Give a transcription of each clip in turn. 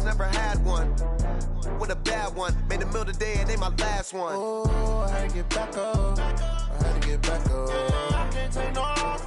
never had one. With a bad one, made a meal today and they my last one. Oh, I had to get back up. I had to get back up. I can't take no off.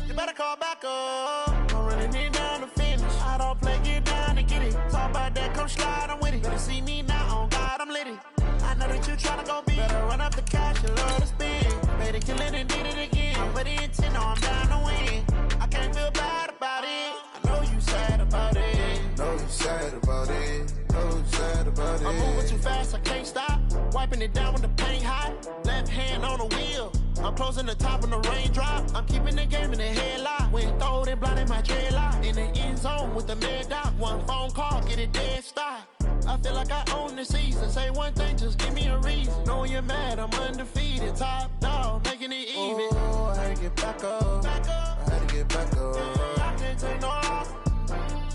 You better call back up. I'm running it down to finish. I don't play, get down to get it. Talk about that, come slide, I'm with it. Better see me now, on God, I'm litty. I know that you tryna go big. Better run up the cash, you love to spend. Made a kill it and did it again. I'm with the intent, no, I'm down to win. I can't feel bad about it. I know you sad about it. Know you sad about it. Know you sad about it. I'm moving too fast, I can't stop. Wiping it down when the paint hot. Left hand on the wheel. I'm closing the top when the raindrop. I'm keeping the game in the headlock. When throwed and blinding my dreadlock. In the end zone with the mad dot. One phone call, get it dead stop. I feel like I own the season. Say one thing, just give me a reason. Knowing you're mad, I'm undefeated. Top dog, making it even. Oh, I had to get back up. I had to get back up. I can't take no off.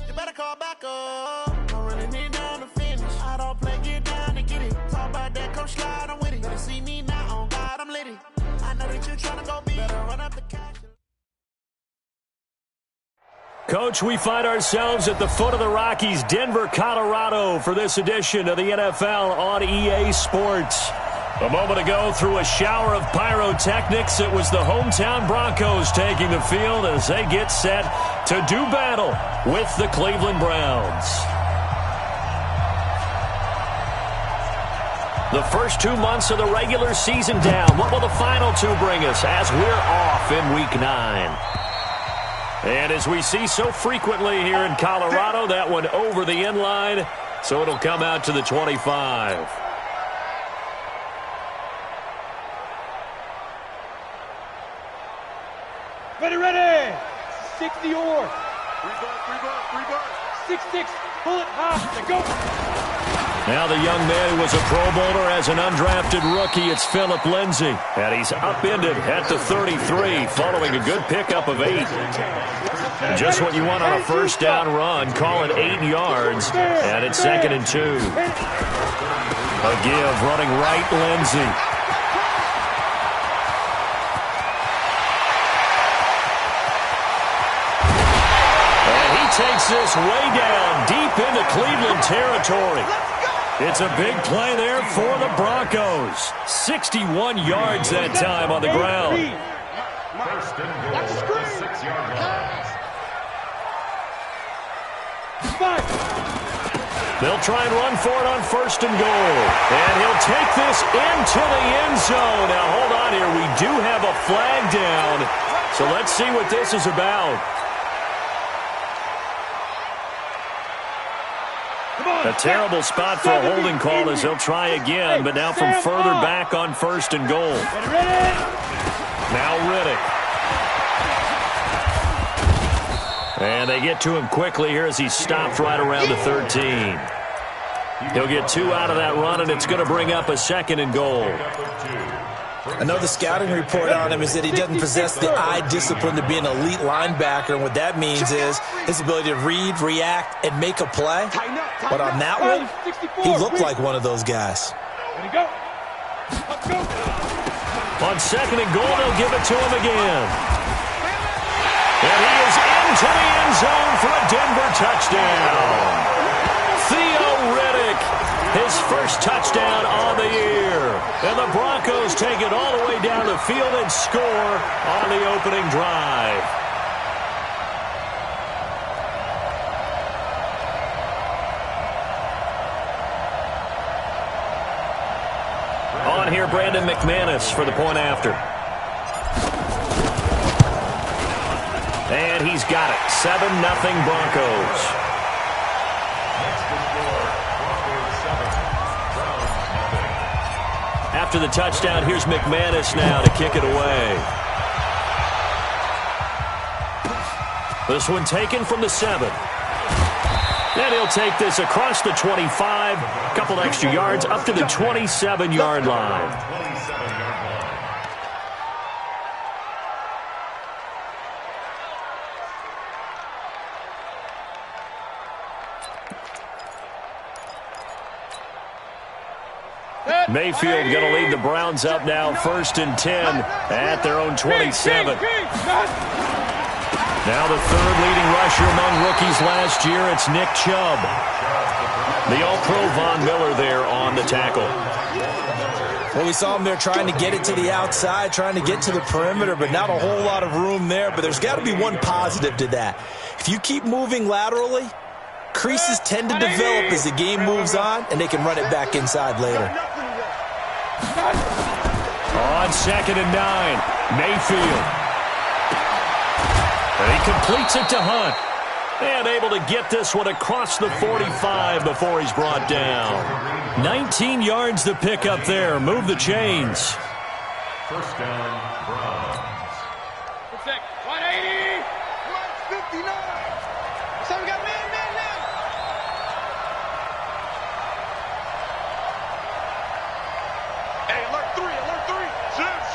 You better call back up. I'm running it down to finish. I don't play, get down to get it. Talk about that, come slide, I'm with it. Better see me now, on God, I'm litty. I know that you're trying to go big. Better run up the cash. Coach, we find ourselves at the foot of the Rockies, Denver, Colorado, for this edition of the NFL on EA Sports. A moment ago, through a shower of pyrotechnics, it was the hometown Broncos taking the field as they get set to do battle with the Cleveland Browns. The first 2 months of the regular season down. What will the final two bring us as we're off in Week 9? And as we see so frequently here in Colorado, that one over the end line, so it'll come out to the 25. Ready! 60 or. Rebirth. 6-6, pull it high, and go. Now the young man who was a Pro Bowler as an undrafted rookie, it's Phillip Lindsay. And he's upended at the 33 following a good pickup of 8. Just what you want on a first down run, call it 8 yards, and it's 2nd and 2. A give running right, Lindsay. And he takes this way down deep into Cleveland territory. It's a big play there for the Broncos. 61 yards that time on the ground. First and goal, 6-yard line. They'll try and run for it on first and goal. And he'll take this into the end zone. Now, hold on here. We do have a flag down. So let's see what this is about. A terrible spot for a holding call as they'll try again, but now from further back on first and goal. Now Riddick. And they get to him quickly here as he stopped right around the 13. He'll get 2 out of that run, and it's going to bring up a 2nd and goal. I know the scouting report on him is that he doesn't possess the eye discipline to be an elite linebacker, and what that means is his ability to read, react, and make a play. But on that one, he looked like one of those guys. On 2nd and goal, they'll give it to him again. And he is into the end zone for a Denver touchdown. Theo Riddick, his first touchdown on the year. And the Broncos take it all the way down the field and score on the opening drive. On here, Brandon McManus for the point after. And he's got it. 7-0 Broncos. After the touchdown, here's McManus now to kick it away. This one taken from the 7. And he'll take this across the 25, a couple extra yards, up to the 27-yard line. Mayfield going to lead the Browns up now, 1st and 10 at their own 27. Now the third leading rusher among rookies last year, it's Nick Chubb. The All-Pro Von Miller there on the tackle. Well, we saw him there trying to get it to the outside, trying to get to the perimeter, but not a whole lot of room there. But there's got to be one positive to that. If you keep moving laterally, creases tend to develop as the game moves on, and they can run it back inside later. On 2nd and 9, Mayfield. And he completes it to Hunt. And able to get this one across the 45 before he's brought down. 19 yards to pick up there. Move the chains. First down, Browns. 180. 159. So we got man. Hey, alert 3.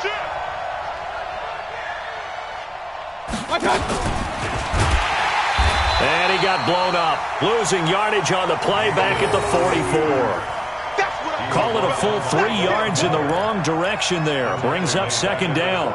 Shit. And he got blown up. Losing yardage on the play back at the 44. Call it a full 3 yards in the wrong direction there. Brings up 2nd down.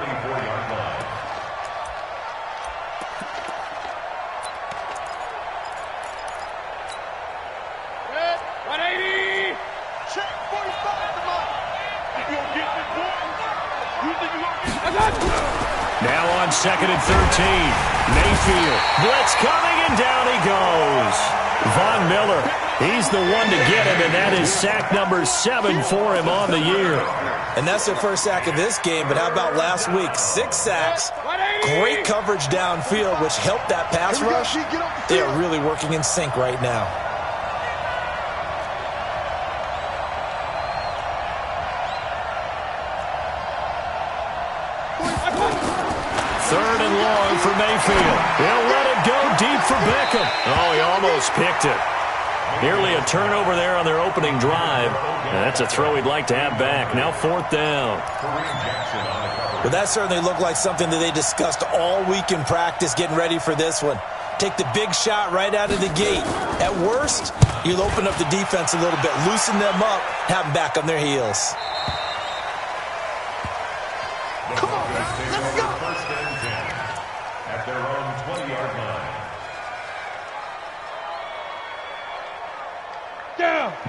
Now on 2nd and 13. Mayfield. Blitz coming, and down he goes. Von Miller, he's the one to get him, and that is sack number 7 for him on the year. And that's their first sack of this game, but how about last week? 6 sacks, great coverage downfield, which helped that pass rush. They are really working in sync right now. Third and long for Mayfield. He'll let it go deep for Beckham. Oh, he almost picked it. Nearly a turnover there on their opening drive. And that's a throw he'd like to have back. Now 4th down. Well, that certainly looked like something that they discussed all week in practice getting ready for this one. Take the big shot right out of the gate. At worst, you'll open up the defense a little bit, loosen them up, have them back on their heels. Come on, let's go. First and 10 at their own 20-yard line.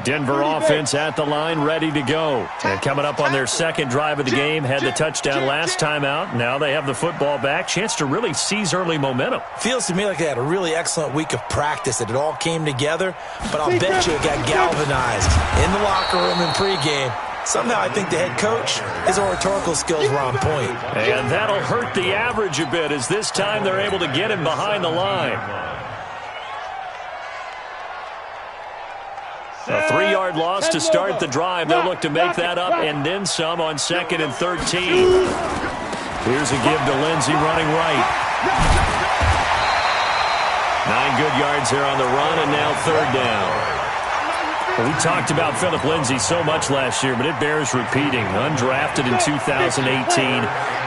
Denver offense at the line, ready to go. And coming up on their second drive of the game, had the touchdown last time out. Now they have the football back. Chance to really seize early momentum. Feels to me like they had a really excellent week of practice, that it all came together. But I'll bet you it got galvanized in the locker room in pregame. Somehow I think the head coach, his oratorical skills were on point. And that'll hurt the average a bit, as this time they're able to get him behind the line. A 3-yard loss to start the drive. They'll look to make that up and then some on 2nd and 13. Here's a give to Lindsey running right. 9 good yards there on the run, and now 3rd down. Well, we talked about Philip Lindsey so much last year, but it bears repeating. Undrafted in 2018.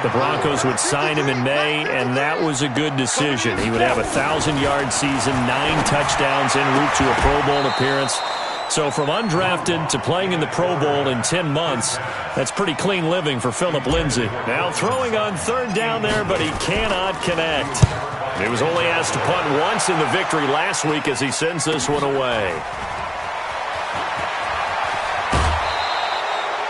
The Broncos would sign him in May, and that was a good decision. He would have a 1,000-yard season, 9 touchdowns en route to a Pro Bowl appearance. So from undrafted to playing in the Pro Bowl in 10 months, that's pretty clean living for Philip Lindsey. Now throwing on 3rd down there, but he cannot connect. He was only asked to punt once in the victory last week as he sends this one away.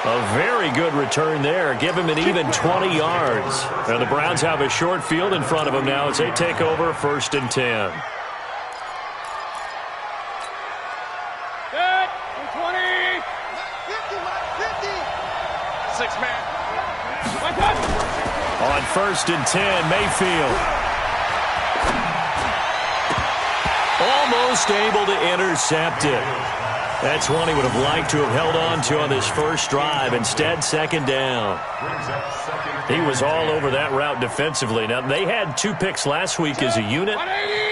A very good return there. Give him an even 20 yards. Now the Browns have a short field in front of them now as they take over 1st and 10. On 1st and 10, Mayfield. Almost able to intercept it. That's one he would have liked to have held on to on this first drive. Instead, 2nd down. He was all over that route defensively. Now, they had 2 picks last week as a unit.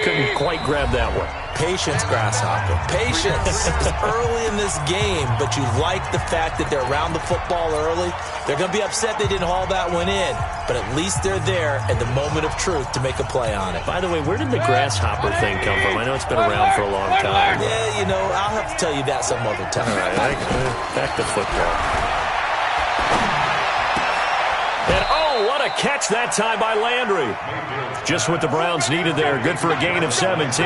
Couldn't quite grab that one. Patience, Grasshopper. Patience. It's early in this game, but you like the fact that they're around the football early. They're going to be upset they didn't haul that one in, but at least they're there at the moment of truth to make a play on it. By the way, where did the Grasshopper thing come from? I know it's been around for a long time. Yeah, you know, I'll have to tell you that some other time. All right, back to football. And oh, Oh, what a catch that time by Landry. Just what the Browns needed there. Good for a gain of 17.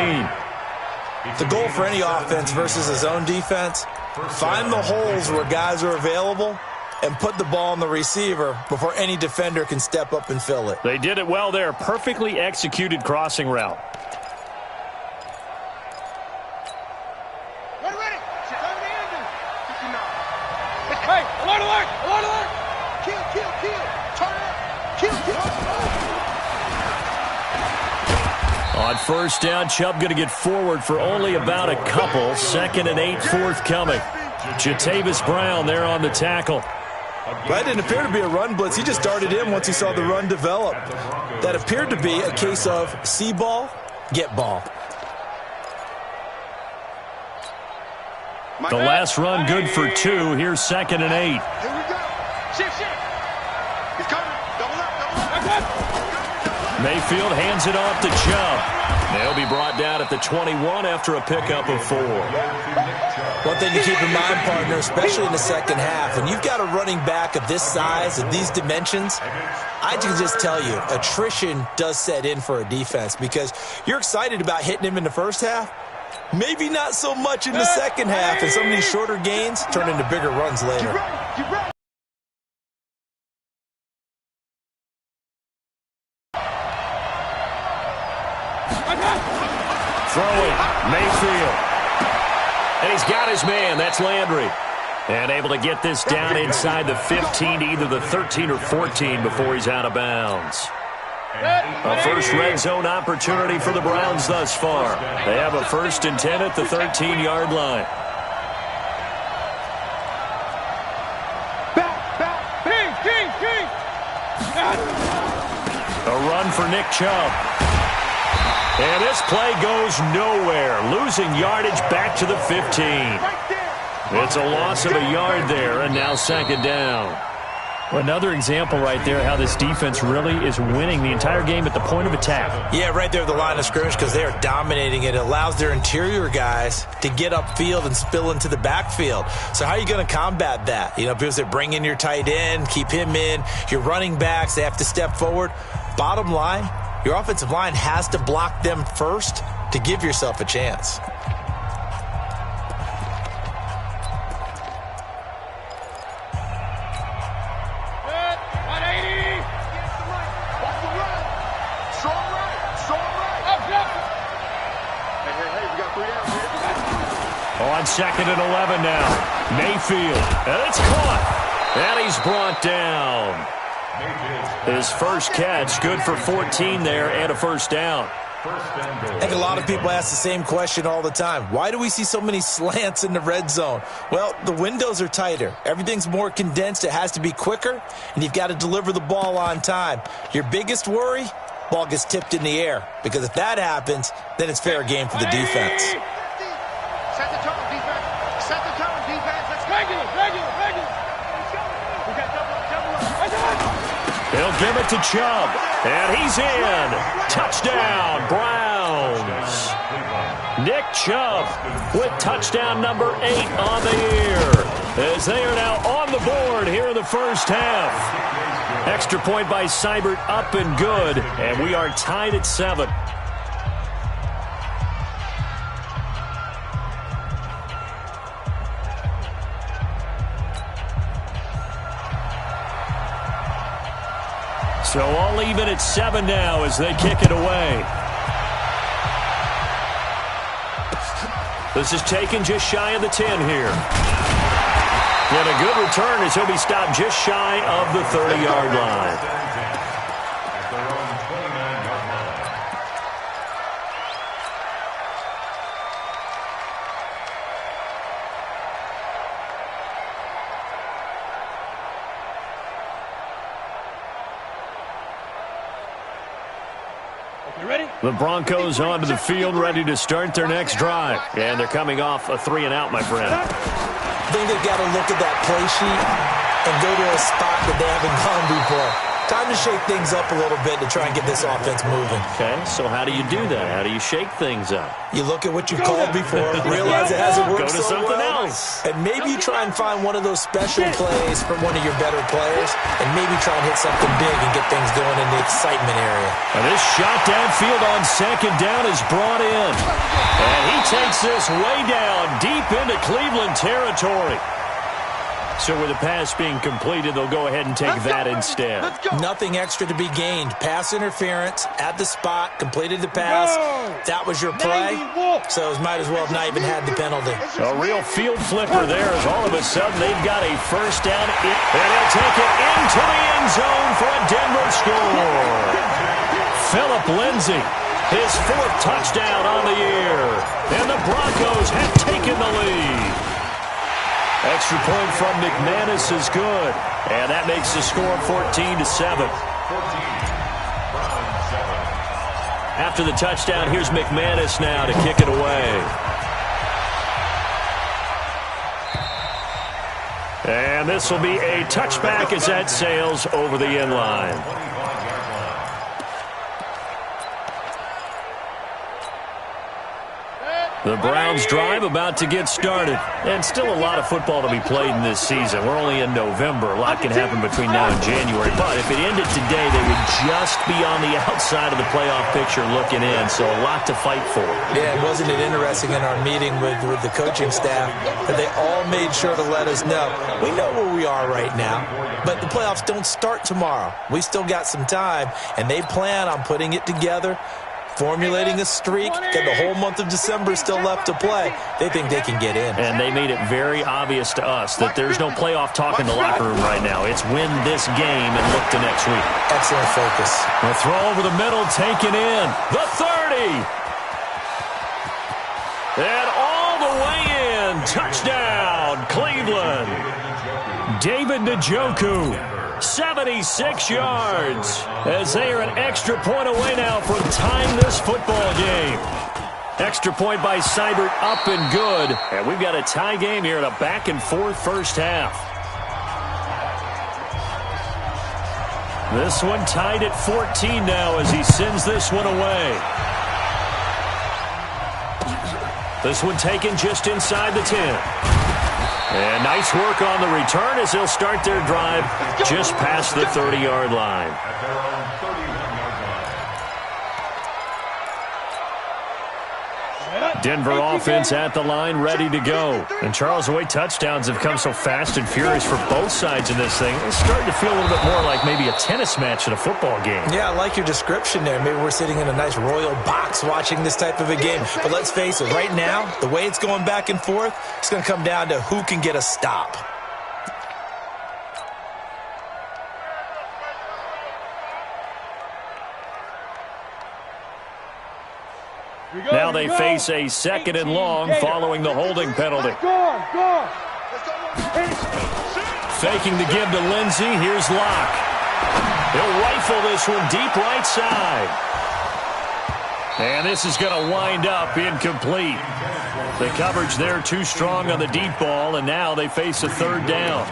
The goal for any offense versus a zone defense, find the holes where guys are available and put the ball on the receiver before any defender can step up and fill it. They did it well there. Perfectly executed crossing route. Ready. Hey, alert. Kill. Turn it. Kill. On first down, Chubb going to get forward for only about a couple. 2nd and 8 forthcoming. Jatavis Brown there on the tackle. That didn't appear to be a run blitz. He just darted in once he saw the run develop. That appeared to be a case of see ball, get ball. The last run good for 2. Here's 2nd and 8. Here we go. Shift. He's coming. Double up. Mayfield hands it off to Chubb. They'll be brought down at the 21 after a pickup of 4. One thing to keep in mind, partner, especially in the second half, when you've got a running back of this size, of these dimensions, I can just tell you, attrition does set in for a defense because you're excited about hitting him in the first half, maybe not so much in the second half, and some of these shorter gains turn into bigger runs later. Keep right. Throwing, Mayfield. And he's got his man. That's Landry. And able to get this down inside the 15 to either the 13 or 14 before he's out of bounds. A first red zone opportunity for the Browns thus far. They have a 1st and 10 at the 13-yard line. A run for Nick Chubb. And this play goes nowhere. Losing yardage back to the 15. It's a loss of a yard there, and now 2nd down. Another example right there how this defense really is winning the entire game at the point of attack. Yeah, right there at the line of scrimmage because they are dominating it. It allows their interior guys to get upfield and spill into the backfield. So how are you going to combat that? You know, people say bring in your tight end, keep him in. Your running backs, they have to step forward. Bottom line, your offensive line has to block them first to give yourself a chance. On 2nd and 11 now. Mayfield. And it's caught. And he's brought down. His first catch, good for 14 there and a first down. I think a lot of people ask the same question all the time. Why do we see so many slants in the red zone? Well, the windows are tighter. Everything's more condensed. It has to be quicker, and you've got to deliver the ball on time. Your biggest worry, ball gets tipped in the air, because if that happens, then it's fair game for the defense. Set the tone, defense. Set the tone, defense. Let's go. Regular. We got double up. He'll give it to Chubb, and he's in. Touchdown, Browns. Nick Chubb with touchdown number 8 on the year, as they are now on the board here in the first half. Extra point by Seibert, up and good, and we are tied at 7. So all even at 7 now as they kick it away. This is taken just shy of the 10 here. And a good return as he'll be stopped just shy of the 30-yard line. The Broncos onto the field, ready to start their next drive. And they're coming off a 3-and-out, my friend. I think they've got to look at that play sheet and go to a spot that they haven't gone before. Time to shake things up a little bit to try and get this offense moving. Okay, so how do you do that? How do you shake things up? You look at what you've called before, realize it hasn't worked Go to so something well, else. and maybe you try and find one of those special plays from one of your better players, and maybe try and hit something big and get things going in the excitement area. And this shot downfield on second down is brought in. And he takes this way down, deep into Cleveland territory. So with the pass being completed, they'll go ahead and take that instead. Nothing extra to be gained. Pass interference at the spot, completed the pass. That was your play, so it might as well have not even had the penalty. A real field flipper there as all of a sudden they've got a first down. And they'll take it into the end zone for a Denver score. Phillip Lindsay, his 4th touchdown on the year. And the Broncos have taken the lead. Extra point from McManus is good. And that makes the score 14-7. After the touchdown, here's McManus now to kick it away. And this will be a touchback as that sails over the end line. The Browns drive about to get started. And still a lot of football to be played in this season. We're only in November. A lot can happen between now and January. But if it ended today, they would just be on the outside of the playoff picture looking in. So a lot to fight for. Yeah, wasn't it interesting in our meeting with the coaching staff that they all made sure to let us know. We know where we are right now, but the playoffs don't start tomorrow. We still got some time, and they plan on putting it together, formulating a streak, got the whole month of December still left to play. They think they can get in. And they made it very obvious to us that there's no playoff talk in the locker room right now. It's win this game and look to next week. Excellent focus. A throw over the middle, taken in. The 30. And all the way in. Touchdown, Cleveland. David Njoku. 76 yards as they are an extra point away now from tying this football game. Extra point by Seibert, up and good. And we've got a tie game here in a back-and-forth first half. This one tied at 14 now as he sends this one away. This one taken just inside the 10. And nice work on the return as they'll start their drive just past the 30-yard line. Denver offense at the line, ready to go. And Charles, the way touchdowns have come so fast and furious for both sides in this thing, it's starting to feel a little bit more like maybe a tennis match at a football game. Yeah, I like your description there. Maybe we're sitting in a nice royal box watching this type of a game. But let's face it, right now, the way it's going back and forth, it's going to come down to who can get a stop. Now they face a 2nd and long following the holding penalty. Faking the give to Lindsey. Here's Locke. He'll rifle this one deep right side. And this is going to wind up incomplete. The coverage there too strong on the deep ball, and now they face a 3rd down.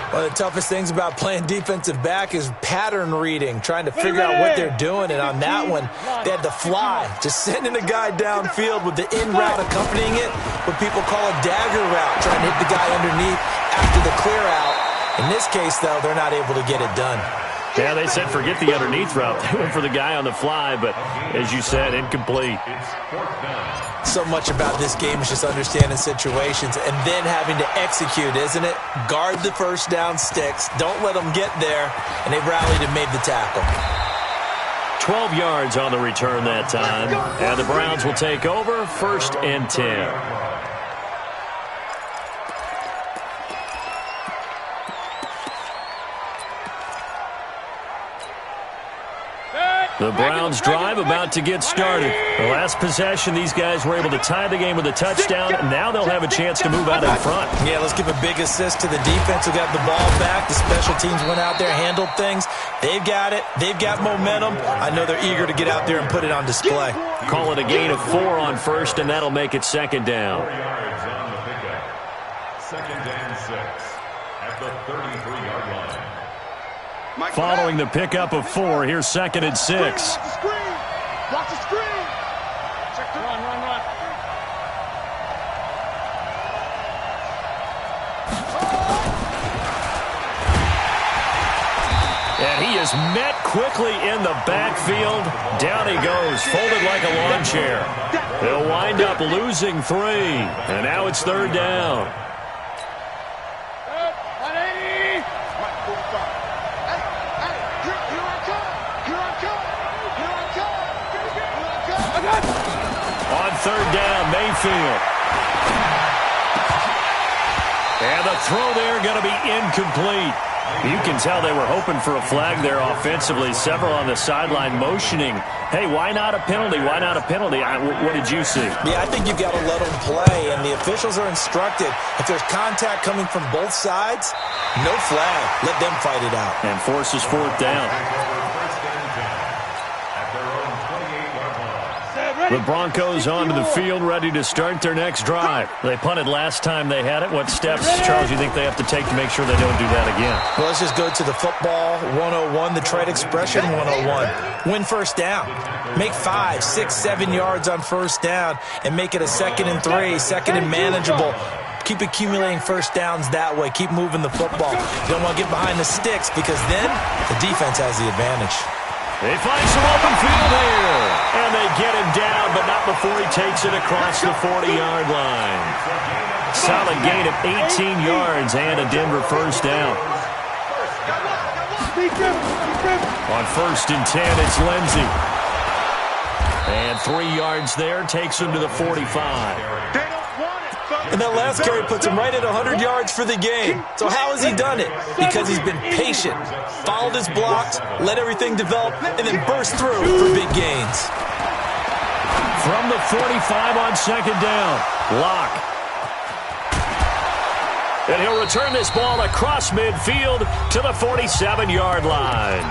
One of the toughest things about playing defensive back is pattern reading, trying to figure out what they're doing. And on that one, they had to fly, just sending a guy downfield with the in route accompanying it, what people call a dagger route, trying to hit the guy underneath after the clear out. In this case, though, they're not able to get it done. Yeah, they said forget the underneath route. They went for the guy on the fly, but as you said, incomplete. So much about this game is just understanding situations and then having to execute, isn't it? Guard the first down sticks. Don't let them get there. And they rallied and made the tackle. 12 yards on the return that time. And the Browns will take over 1st and 10. The Browns drive about to get started. The last possession, these guys were able to tie the game with a touchdown. Now they'll have a chance to move out in front. Yeah, let's give a big assist to the defense who got the ball back. The special teams went out there, handled things. They've got it. They've got momentum. I know they're eager to get out there and put it on display. Call it a gain of 4 on 1st, and that'll make it 2nd down. 2nd and 6 at the 33-yard line. Following the pickup of 4, here's 2nd and 6. Watch the screen. Run. And he is met quickly in the backfield. Down he goes, folded like a lawn chair. They'll wind up losing 3. And now it's 3rd down. On 3rd down, Mayfield. And the throw there going to be incomplete. You can tell they were hoping for a flag there offensively. Several on the sideline motioning, hey, why not a penalty? Why not a penalty? What did you see? Yeah, I think you've got to let them play, and the officials are instructed. If there's contact coming from both sides, no flag. Let them fight it out. And forces 4th down. The Broncos onto the field, ready to start their next drive. They punted last time they had it. What steps, Charles, do you think they have to take to make sure they don't do that again? Well, let's just go to the football 101, the trade expression 101. Win 1st down. Make 5, 6, 7 yards on 1st down and make it a 2nd and 3, 2nd and manageable. Keep accumulating 1st downs that way. Keep moving the football. You don't want to get behind the sticks because then the defense has the advantage. They find some open field here. And they get him down, but not before he takes it across the 40-yard line. Solid gain of 18 yards and a Denver 1st down. On 1st and 10, it's Lindsey. And 3 yards there takes him to the 45. And that last carry puts him right at 100 yards for the game. So how has he done it? Because he's been patient, followed his blocks, let everything develop, and then burst through for big gains. From the 45 on 2nd down, Locke. And he'll return this ball across midfield to the 47-yard line.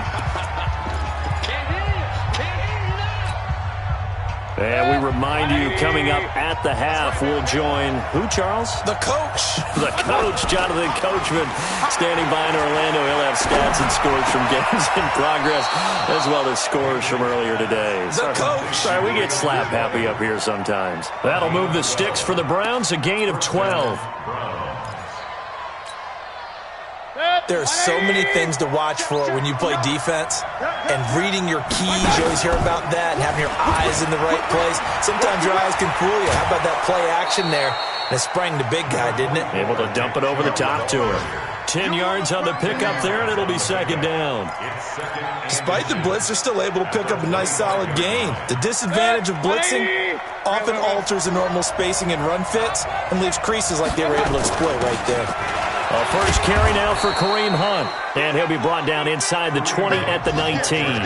And we remind you, coming up at the half, we'll join who, Charles? The coach. The coach, Jonathan Coachman, standing by in Orlando. He'll have stats and scores from games in progress, as well as scores from earlier today. The coach. Sorry, we get slap happy up here sometimes. That'll move the sticks for the Browns, a gain of 12. There are so many things to watch for when you play defense. And reading your keys, you always hear about that, and having your eyes in the right place. Sometimes your eyes can fool you. How about that play action there? And it sprang the big guy, didn't it? Able to dump it over the top to him. 10 yards on the pickup there, and it'll be 2nd down. Despite the blitz, they're still able to pick up a nice, solid gain. The disadvantage of blitzing often alters the normal spacing and run fits and leaves creases like they were able to exploit right there. A first carry now for Kareem Hunt. And he'll be brought down inside the 20 at the 19.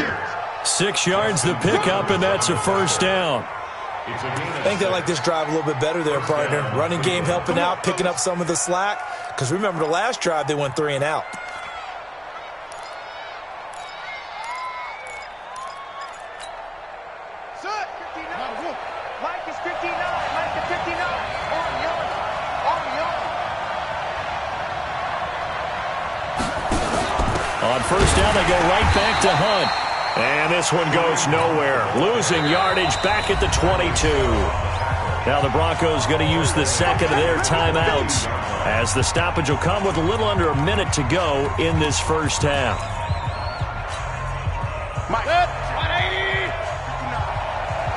6 yards the pickup, and that's a 1st down. I think they like this drive a little bit better there, partner. Running game helping out, picking up some of the slack. Because remember the last drive, they went 3 and out. Mike is 59. Mike is 59. On yard. On 1st down, they go right back to Hunt. And this one goes nowhere. Losing yardage back at the 22. Now the Broncos going to use the 2nd of their timeouts as the stoppage will come with a little under a minute to go in this 1st half. Mike. 180.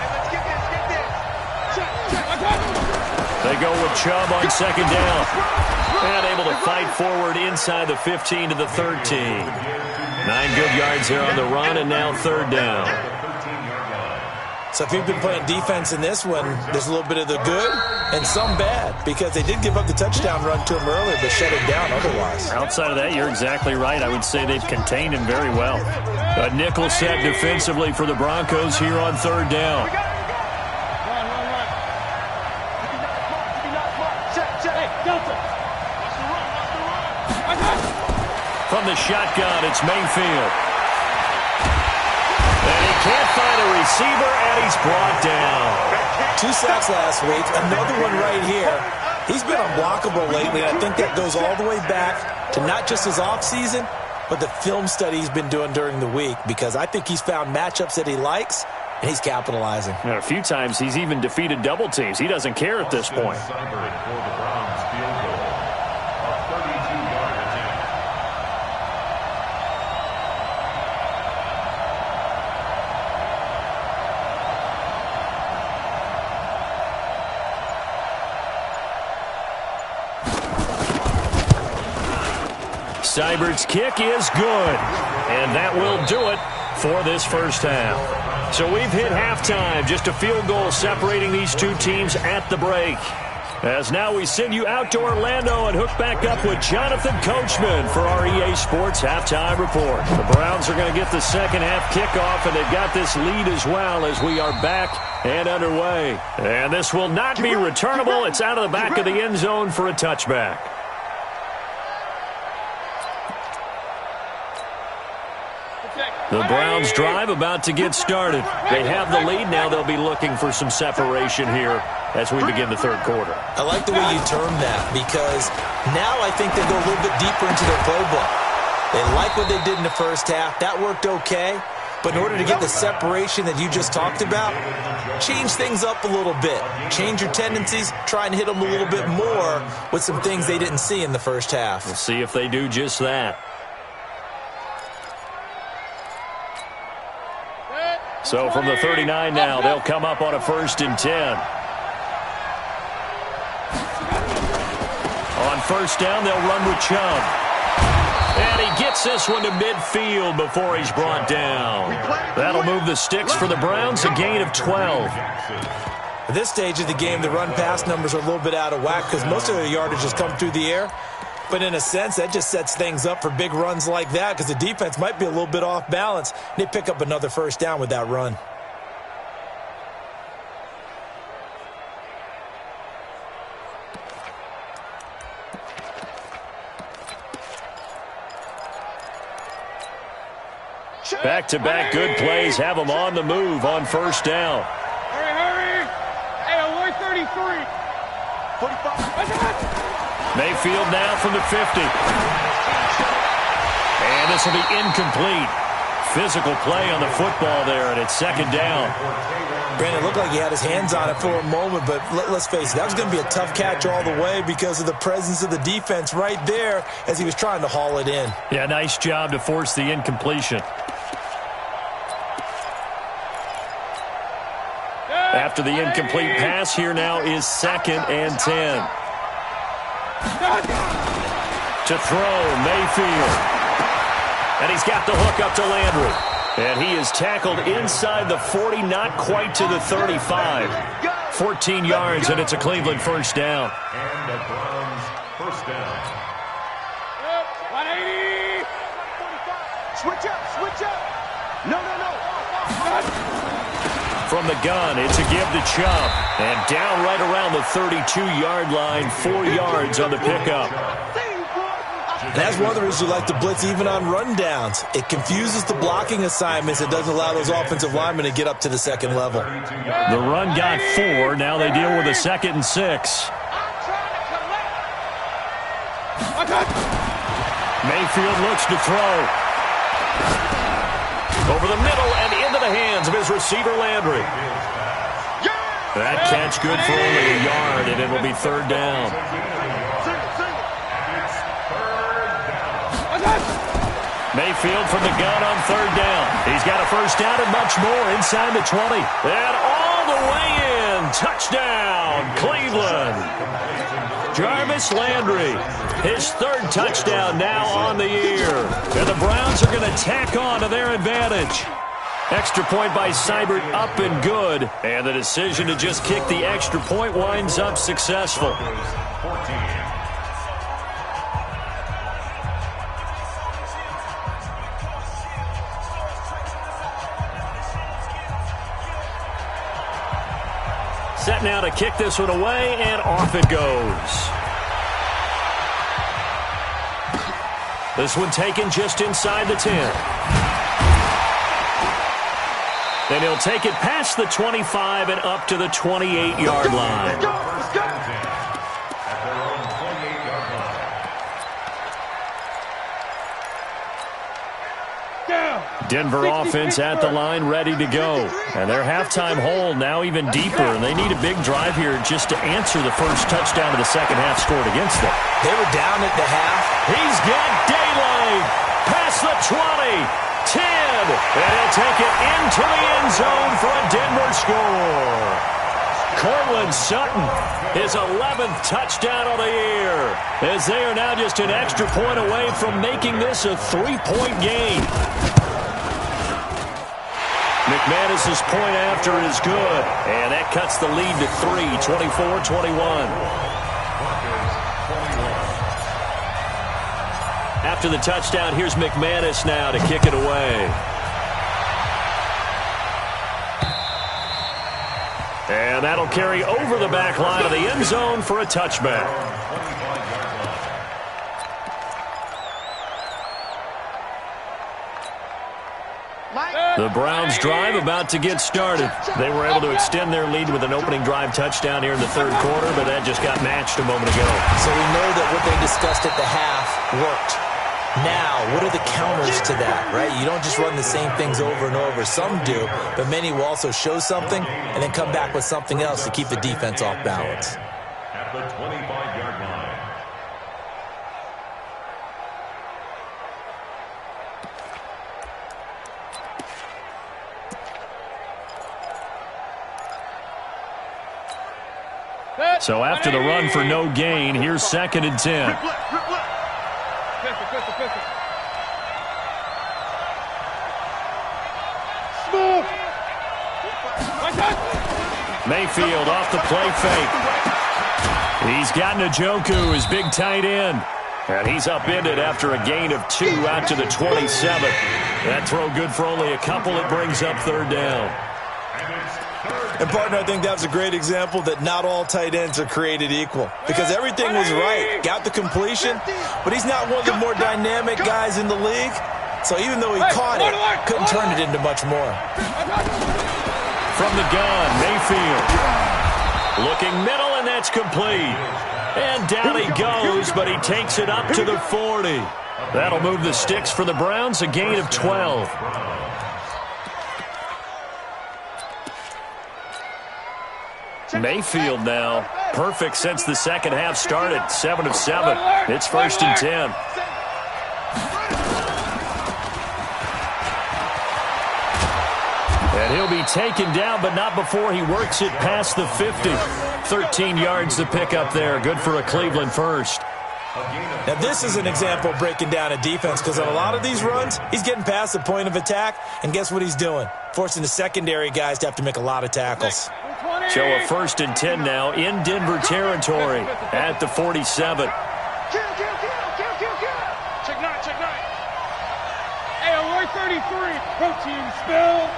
Let's get this. They go with Chubb on 2nd down. And able to fight forward inside the 15 to the 13. 9 good yards here on the run, and now 3rd down. So if you've been playing defense in this one, there's a little bit of the good and some bad, because they did give up the touchdown run to him earlier, but shut it down otherwise. Outside of that, you're exactly right. I would say they've contained him very well. A nickel set defensively for the Broncos here on 3rd down. From the shotgun, it's Mayfield. And he can't find a receiver, and he's brought down. 2 sacks last week, another one right here. He's been unblockable lately, and I think that goes all the way back to not just his offseason, but the film study he's been doing during the week, because I think he's found matchups that he likes, and he's capitalizing. And a few times he's even defeated double teams. He doesn't care at this point. Seibert's kick is good, and that will do it for this first half. So we've hit halftime, just a field goal separating these two teams at the break. As now we send you out to Orlando and hook back up with Jonathan Coachman for our EA Sports Halftime Report. The Browns are going to get the second half kickoff, and they've got this lead as well as we are back and underway. And this will not be returnable. It's out of the back of the end zone for a touchback. The Browns drive about to get started. They have the lead. Now they'll be looking for some separation here as we begin the third quarter. I like the way you term that, because now I think they go a little bit deeper into their playbook. They like what they did in the first half. That worked okay. But in order to get the separation that you just talked about, change things up a little bit. Change your tendencies. Try and hit them a little bit more with some things they didn't see in the first half. We'll see if they do just that. So from the 39 now, they'll come up on a 1st and 10. On 1st down, they'll run with Chubb. And he gets this one to midfield before he's brought down. That'll move the sticks for the Browns, a gain of 12. At this stage of the game, the run-pass numbers are a little bit out of whack because most of their yardage has come through the air. But in a sense, that just sets things up for big runs like that because the defense might be a little bit off balance. They pick up another 1st down with that run. Back-to-back good plays have them on the move on 1st down. Hurry! Hey, Aloy 33. 45. Mayfield now from the 50. And this will be incomplete. Physical play on the football there, and it's 2nd down. Brandon, it looked like he had his hands on it for a moment, but let's face it, that was going to be a tough catch all the way because of the presence of the defense right there as he was trying to haul it in. Yeah, nice job to force the incompletion. After the incomplete pass, here now is 2nd and 10. To throw, Mayfield. And he's got the hook up to Landry. And he is tackled inside the 40, not quite to the 35. 14 yards, and it's a Cleveland 1st down. And the Browns 1st down. 180. Switch up. No. From the gun, it's a give to Chubb. And down right around the 32-yard line, 4 yards on the pickup. And that's one of the reasons you like to blitz even on rundowns. It confuses the blocking assignments. It doesn't allow those offensive linemen to get up to the 2nd level. The run got 4. Now they deal with a 2nd and 6. Mayfield looks to throw. Over the middle and into the hands of his receiver, Landry. That catch good for only a yard, and it will be 3rd down. Mayfield from the gun on 3rd down. He's got a 1st down and much more inside the 20. And all the way in. Touchdown, Cleveland. Jarvis Landry, his 3rd touchdown now on the year. And the Browns are going to tack on to their advantage. Extra point by Seibert, up and good. And the decision to just kick the extra point winds up successful. Set now to kick this one away, and off it goes. This one taken just inside the 10. Then he'll take it past the 25 and up to the 28-yard line. Denver offense at the line, ready to go. And their halftime hole now even deeper, and they need a big drive here just to answer the first touchdown of the second half scored against them. They were down at the half. He's got daylight. Past the 20, 10, and he'll take it into the end zone for a Denver score. Cortland Sutton, his 11th touchdown of the year, as they are now just an extra point away from making this a 3-point game. McManus's point after is good, and that cuts the lead to 3, 24-21. After the touchdown, here's McManus now to kick it away. And that'll carry over the back line of the end zone for a touchback. The Browns drive about to get started. They were able to extend their lead with an opening drive touchdown here in the third quarter, but that just got matched a moment ago. So we know that what they discussed at the half worked. Now, what are the counters to that, right? You don't just run the same things over and over. Some do, but many will also show something and then come back with something else to keep the defense off balance. At the 25-yard line. So after the run for no gain, here's 2nd and 10. Mayfield off the play fake. He's got Njoku, his big tight end. And he's upended after a gain of 2 out to the 27. That throw good for only a couple. It brings up 3rd down. And, partner, I think that was a great example that not all tight ends are created equal. Because everything was right. Got the completion, but he's not one of the more dynamic guys in the league. So even though he caught it, couldn't turn it into much more. From the gun, Mayfield. Looking middle, and that's complete. And down he goes, but he takes it up to the 40. That'll move the sticks for the Browns, a gain of 12. Mayfield now, perfect since the second half started, 7 of 7. It's 1st and 10. And he'll be taken down, but not before he works it past the 50. 13 yards to pick up there. Good for a Cleveland first. Now, this is an example of breaking down a defense because on a lot of these runs, he's getting past the point of attack, and guess what he's doing? Forcing the secondary guys to have to make a lot of tackles. So a 1st and 10 now in Denver territory at the 47. Check 9. Hey, alert 33. Protein spill.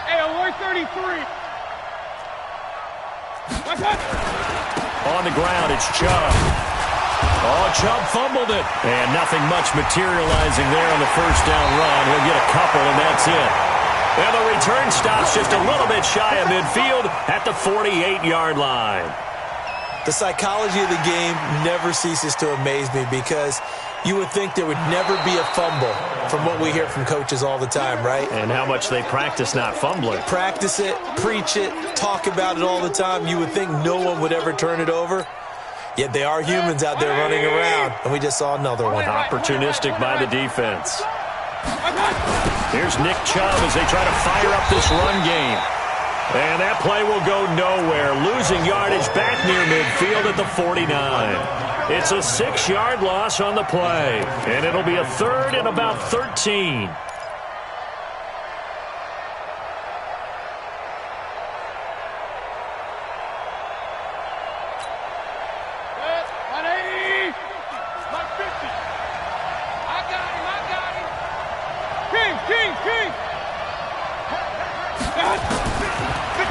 Hey, alert 33. On the ground, it's Chubb. Oh, Chubb fumbled it. And nothing much materializing there on the first down run. He'll get a couple, and that's it. And the return stops just a little bit shy of midfield at the 48-yard line. The psychology of the game never ceases to amaze me because you would think there would never be a fumble from what we hear from coaches all the time, right? And how much they practice not fumbling. Practice it, preach it, talk about it all the time. You would think no one would ever turn it over. Yet they are humans out there running around, and we just saw another one. Opportunistic by the defense. Here's Nick Chubb as they try to fire up this run game. And that play will go nowhere. Losing yardage back near midfield at the 49. It's a 6-yard loss on the play. And it'll be a 3rd and about 13.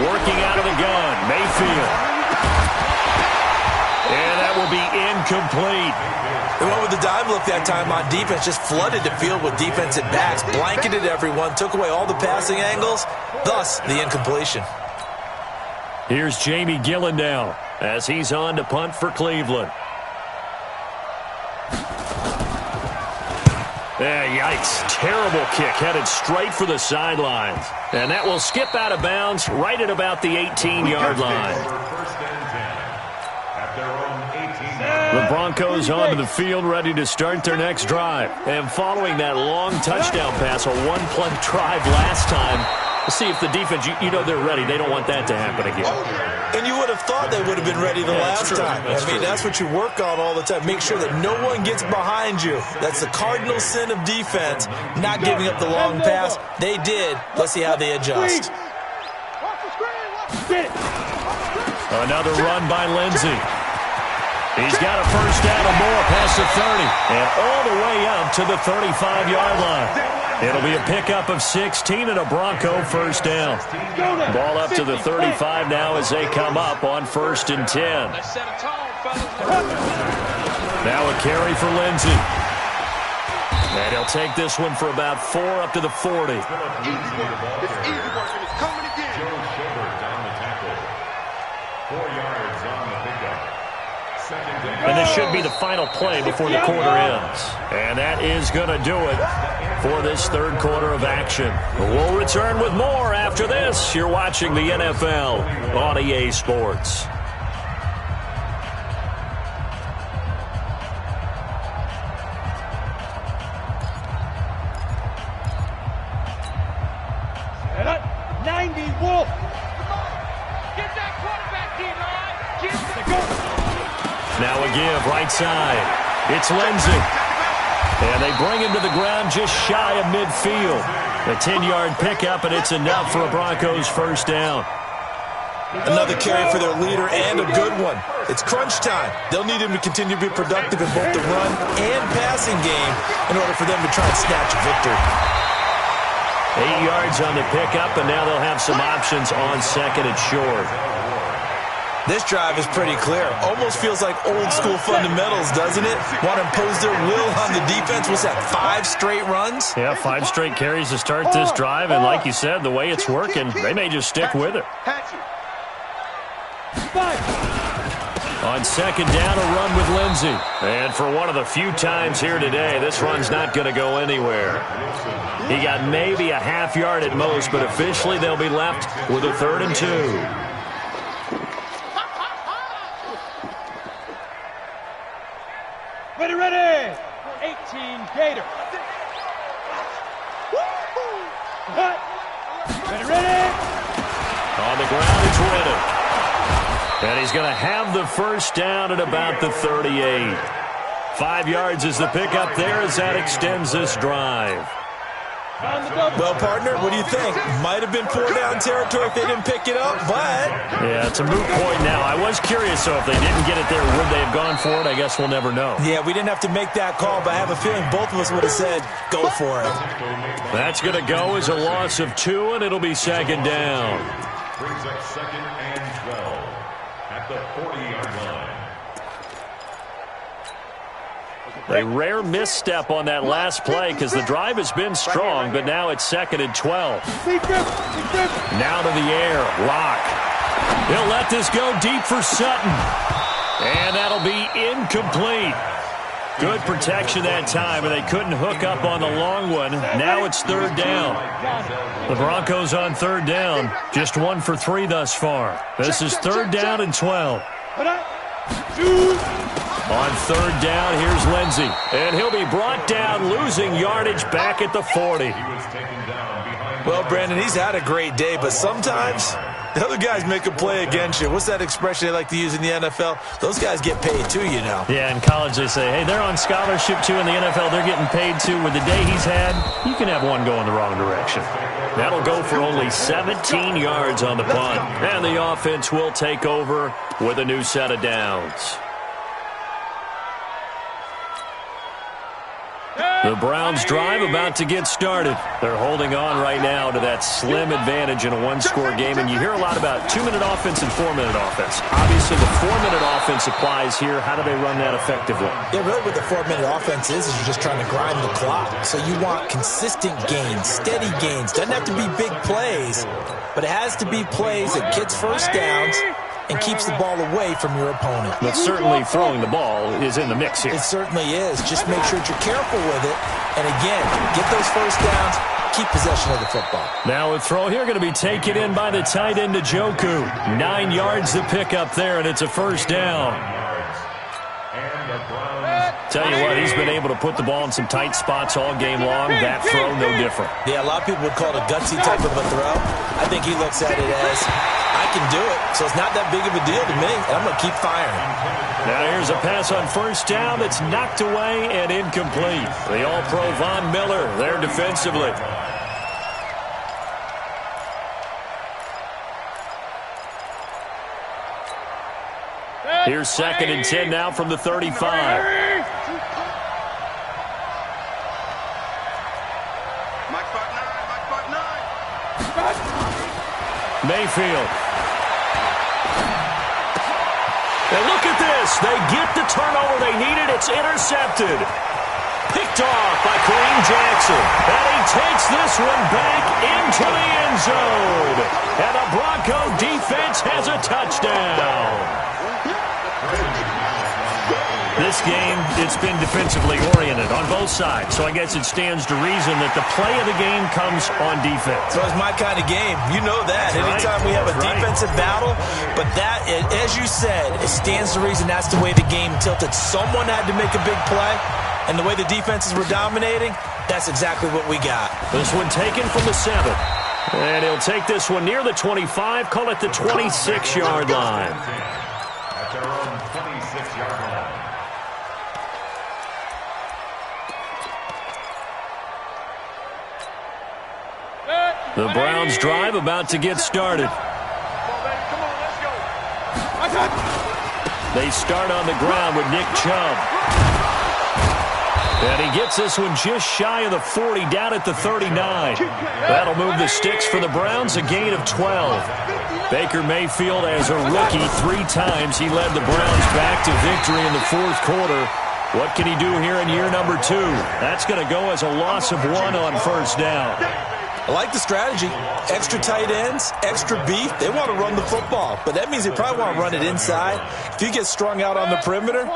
Working out of the gun, Mayfield. And that will be incomplete. They went with the dive look that time on defense, just flooded the field with defensive backs, blanketed everyone, took away all the passing angles, thus the incompletion. Here's Jamie Gillen now as he's on to punt for Cleveland. Yikes. Terrible kick headed straight for the sidelines. And that will skip out of bounds right at about the 18-yard line. The Broncos onto the field ready to start their next drive. And following that long touchdown pass, a one-play drive last time, we'll see if the defense, you know they're ready. They don't want that to happen again. And you would have thought they would have been ready the last time. That's what you work on all the time. Make sure that no one gets behind you. That's the cardinal sin of defense, not giving up the long pass. They did. Let's see how they adjust. Another run by Lindsey. He's got a first down or more past the 30 and all the way up to the 35-yard line. It'll be a pickup of 16 and a Bronco first down. Ball up to the 35 now as they come up on 1st and 10. Now a carry for Lindsey. And he'll take this one for about 4 up to the 40. It's easy work, and it's coming again. Joe Schobert down the tackle. 4 yards on the pickup. And this should be the final play before the quarter ends. And that is going to do it for this third quarter of action. We'll return with more after this. You're watching the NFL on EA Sports. Set up. 90, Wolf. Get that quarterback, D-line. Get the go. Now a give, right side. It's Lindsey. And they bring him to the ground just shy of midfield. A 10-yard pickup, and it's enough for a Broncos first down. Another carry for their leader and a good one. It's crunch time. They'll need him to continue to be productive in both the run and passing game in order for them to try and snatch a victory. 8 yards on the pickup, and now they'll have some options on second and short. This drive is pretty clear. Almost feels like old-school fundamentals, doesn't it? Want to impose their will on the defense. What's that, 5 straight runs? Yeah, 5 straight carries to start this drive, and like you said, the way it's working, they may just stick with it. On second down, a run with Lindsey. And for one of the few times here today, this run's not going to go anywhere. He got maybe a half yard at most, but officially they'll be left with a 3rd and 2. Ready, 18 Gator. Ready. On the ground, it's Riddick. And he's going to have the first down at about the 38. 5 yards is the pickup there as that extends this drive. Well, partner, what do you think? Might have been 4 down territory if they didn't pick it up, but... Yeah, it's a moot point now. I was curious, so if they didn't get it there, would they have gone for it? I guess we'll never know. Yeah, we didn't have to make that call, but I have a feeling both of us would have said, go for it. That's going to go as a loss of 2, and it'll be second down. Brings up 2nd and 12 at the 40-yard line. A rare misstep on that last play because the drive has been strong, but now it's 2nd and 12. Now to the air, Locke. He'll let this go deep for Sutton. And that'll be incomplete. Good protection that time, and they couldn't hook up on the long one. Now it's 3rd down. The Broncos on 3rd down. Just 1 for 3 thus far. This is 3rd down and 12. On 3rd down, here's Lindsey. And he'll be brought down, losing yardage back at the 40. Well, Brandon, he's had a great day, but sometimes the other guys make a play against you. What's that expression they like to use in the NFL? Those guys get paid too, you know. Yeah, in college they say, hey, they're on scholarship too. In the NFL, they're getting paid too. With the day he's had, you can have one going the wrong direction. That'll go for only 17 yards on the punt. And the offense will take over with a new set of downs. The Browns drive about to get started. They're holding on right now to that slim advantage in a one-score game, and you hear a lot about 2-minute offense and 4-minute offense. Obviously, the 4-minute offense applies here. How do they run that effectively? Yeah, really what the 4-minute offense is you're just trying to grind the clock. So you want consistent gains, steady gains. Doesn't have to be big plays, but it has to be plays that gets first downs and keeps the ball away from your opponent. But certainly throwing the ball is in the mix here. It certainly is. Just make sure that you're careful with it. And again, get those first downs, keep possession of the football. Now a throw here going to be taken in by the tight end Njoku. 9 yards to pick up there, and it's a first down. Tell you what, he's been able to put the ball in some tight spots all game long. That throw, no different. Yeah, a lot of people would call it a gutsy type of a throw. I think he looks at it as, I can do it, so it's not that big of a deal to me, and I'm going to keep firing. Now here's a pass on first down that's knocked away and incomplete. The All-Pro Von Miller there defensively. Here's 2nd and 10 now from the 35. Mayfield. And look at this. They get the turnover they needed. It's intercepted. Picked off by Kareem Jackson. And he takes this one back into the end zone. And the Bronco defense has a touchdown. This game, it's been defensively oriented on both sides, so I guess it stands to reason that the play of the game comes on defense. So it's my kind of game. You know that. That's anytime right. We have a defensive battle, but that, as you said, it stands to reason that's the way the game tilted. Someone had to make a big play, and the way the defenses were dominating, that's exactly what we got. This one taken from the 7. And he'll take this one near the 25, call it the 26-yard line. At their own 26-yard line. The Browns drive about to get started. They start on the ground with Nick Chubb. And he gets this one just shy of the 40, down at the 39. That'll move the sticks for the Browns, a gain of 12. Baker Mayfield, as a rookie, 3 times he led the Browns back to victory in the 4th quarter. What can he do here in year number 2? That's going to go as a loss of 1 on first down. I like the strategy. Extra tight ends, extra beef. They want to run the football, but that means they probably want to run it inside. If you get strung out on the perimeter,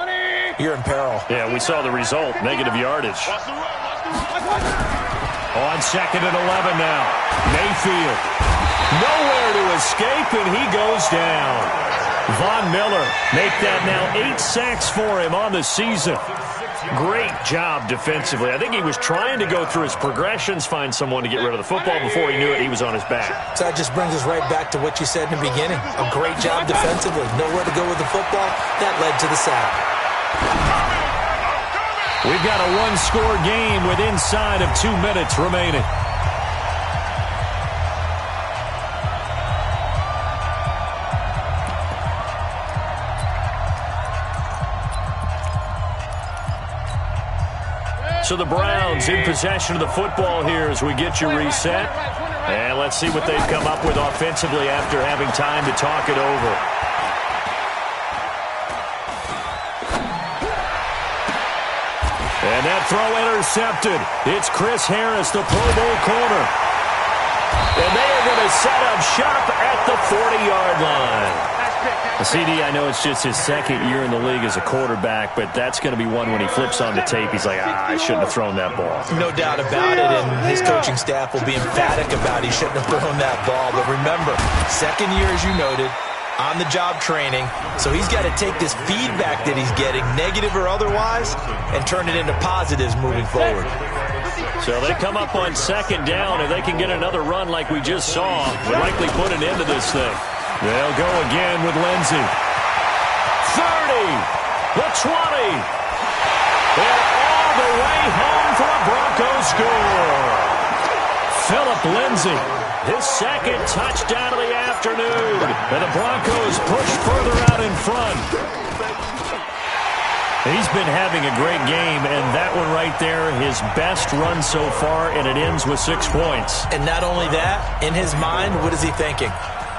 you're in peril. Yeah, we saw the result, negative yardage. On 2nd and 11 now. Mayfield. Nowhere to escape, and he goes down. Von Miller make that now 8 sacks for him on the season. Great job defensively. I think he was trying to go through his progressions, find someone to get rid of the football. Before he knew it, he was on his back. So that just brings us right back to what you said in the beginning. A great job defensively. Nowhere to go with the football. That led to the sack. We've got a 1-score game with inside of 2 minutes remaining. So the Browns in possession of the football here as we get you reset. And let's see what they've come up with offensively after having time to talk it over. And that throw intercepted. It's Chris Harris, the Pro Bowl corner. And they are going to set up shop at the 40-yard line. CD, I know it's just his 2nd year in the league as a quarterback, but that's going to be one when he flips on the tape. He's like, I shouldn't have thrown that ball. No doubt about it, and his coaching staff will be emphatic about he shouldn't have thrown that ball. But remember, 2nd year, as you noted, on-the-job training, so he's got to take this feedback that he's getting, negative or otherwise, and turn it into positives moving forward. So they come up on 2nd down. If they can get another run like we just saw, would likely put an end to this thing. They'll go again with Lindsey. 30, the 20. They're all the way home for a Broncos score. Phillip Lindsey, his 2nd touchdown of the afternoon. And the Broncos push further out in front. He's been having a great game, and that one right there, his best run so far, and it ends with 6 points. And not only that, in his mind, what is he thinking?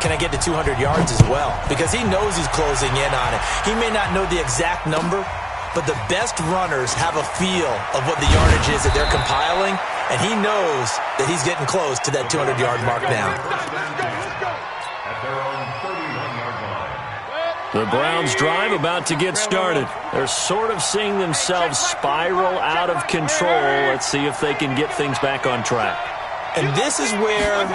Can I get to 200 yards as well? Because he knows he's closing in on it. He may not know the exact number, but the best runners have a feel of what the yardage is that they're compiling, and he knows that he's getting close to that 200-yard mark now. At their own 31-yard line. The Browns drive about to get started. They're sort of seeing themselves spiral out of control. Let's see if they can get things back on track. And this is where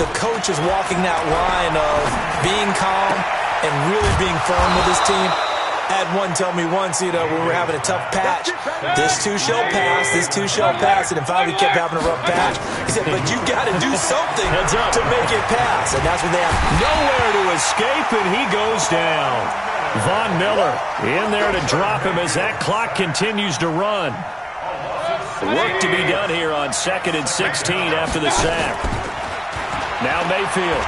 the coach is walking that line of being calm and really being firm with his team. Had one tell me once, when we were having a tough patch, this too shall pass, this too shall pass, and then finally we kept having a rough patch. He said, but you got to do something to make it pass, and that's what they have. Nowhere to escape, and he goes down. Von Miller in there to drop him as that clock continues to run. Work to be done here on 2nd and 16 after the sack. Now Mayfield.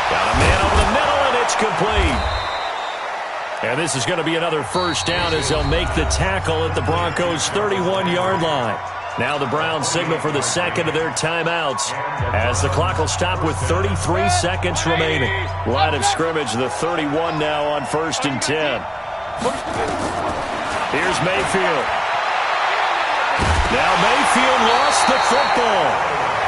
Got a man over the middle, and it's complete. And this is going to be another first down as they'll make the tackle at the Broncos' 31-yard line. Now the Browns signal for the second of their timeouts as the clock will stop with 33 seconds remaining. Line of scrimmage, the 31 now on 1st and 10. Here's Mayfield. Now Mayfield lost the football.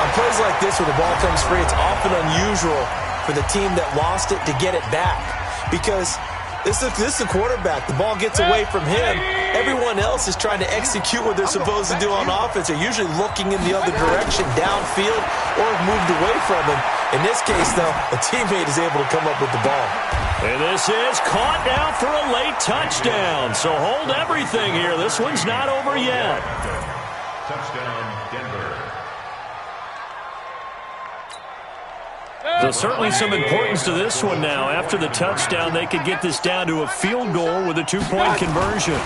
On plays like this where the ball comes free, it's often unusual for the team that lost it to get it back. Because this is a quarterback. The ball gets away from him. Everyone else is trying to execute what they're supposed to do on offense. They're usually looking in the other direction, downfield, or moved away from him. In this case, though, a teammate is able to come up with the ball. And this is caught now for a late touchdown. So hold everything here. This one's not over yet. Touchdown, Denver. There's certainly some importance to this one now. After the touchdown, they could get this down to a field goal with a 2-point conversion.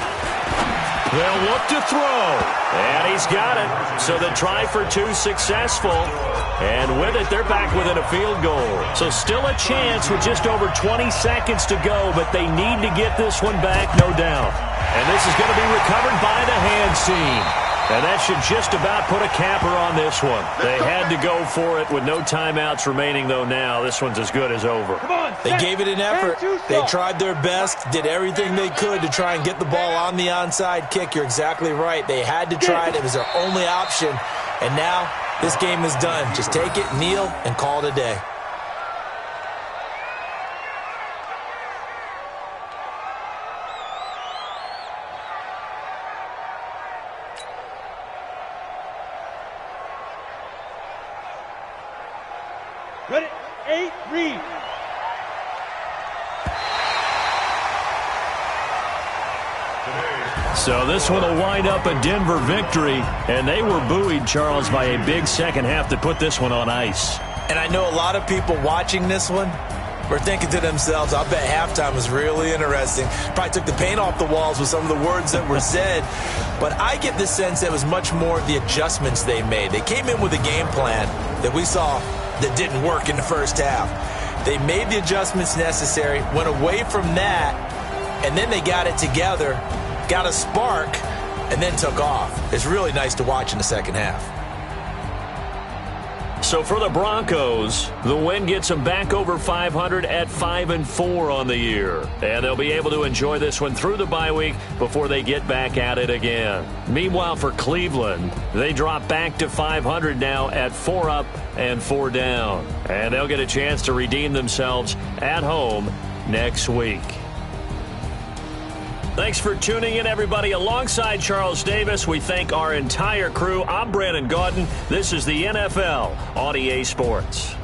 They'll look to throw. And he's got it. So the try for 2 successful. And with it, they're back within a field goal. So still a chance with just over 20 seconds to go, but they need to get this one back, no doubt. And this is going to be recovered by the hands team. And that should just about put a capper on this one. They had to go for it with no timeouts remaining, though now. This one's as good as over. They gave it an effort. They tried their best, did everything they could to try and get the ball on the onside kick. You're exactly right. They had to try it. It was their only option. And now this game is done. Just take it, kneel, and call it a day. Ready? 8, read. So this one will wind up a Denver victory, and they were buoyed, Charles, by a big second half to put this one on ice. And I know a lot of people watching this one were thinking to themselves, I bet halftime was really interesting. Probably took the paint off the walls with some of the words that were said. But I get the sense that it was much more the adjustments they made. They came in with a game plan that we saw that didn't work in the first half. They made the adjustments necessary, went away from that, and then they got it together, got a spark, and then took off. It's really nice to watch in the second half. So for the Broncos, the win gets them back over 500 at 5-4 on the year. And they'll be able to enjoy this one through the bye week before they get back at it again. Meanwhile, for Cleveland, they drop back to 500 now at 4 up and 4 down. And they'll get a chance to redeem themselves at home next week. Thanks for tuning in, everybody. Alongside Charles Davis, we thank our entire crew. I'm Brandon Gaudin. This is the NFL on EA Sports.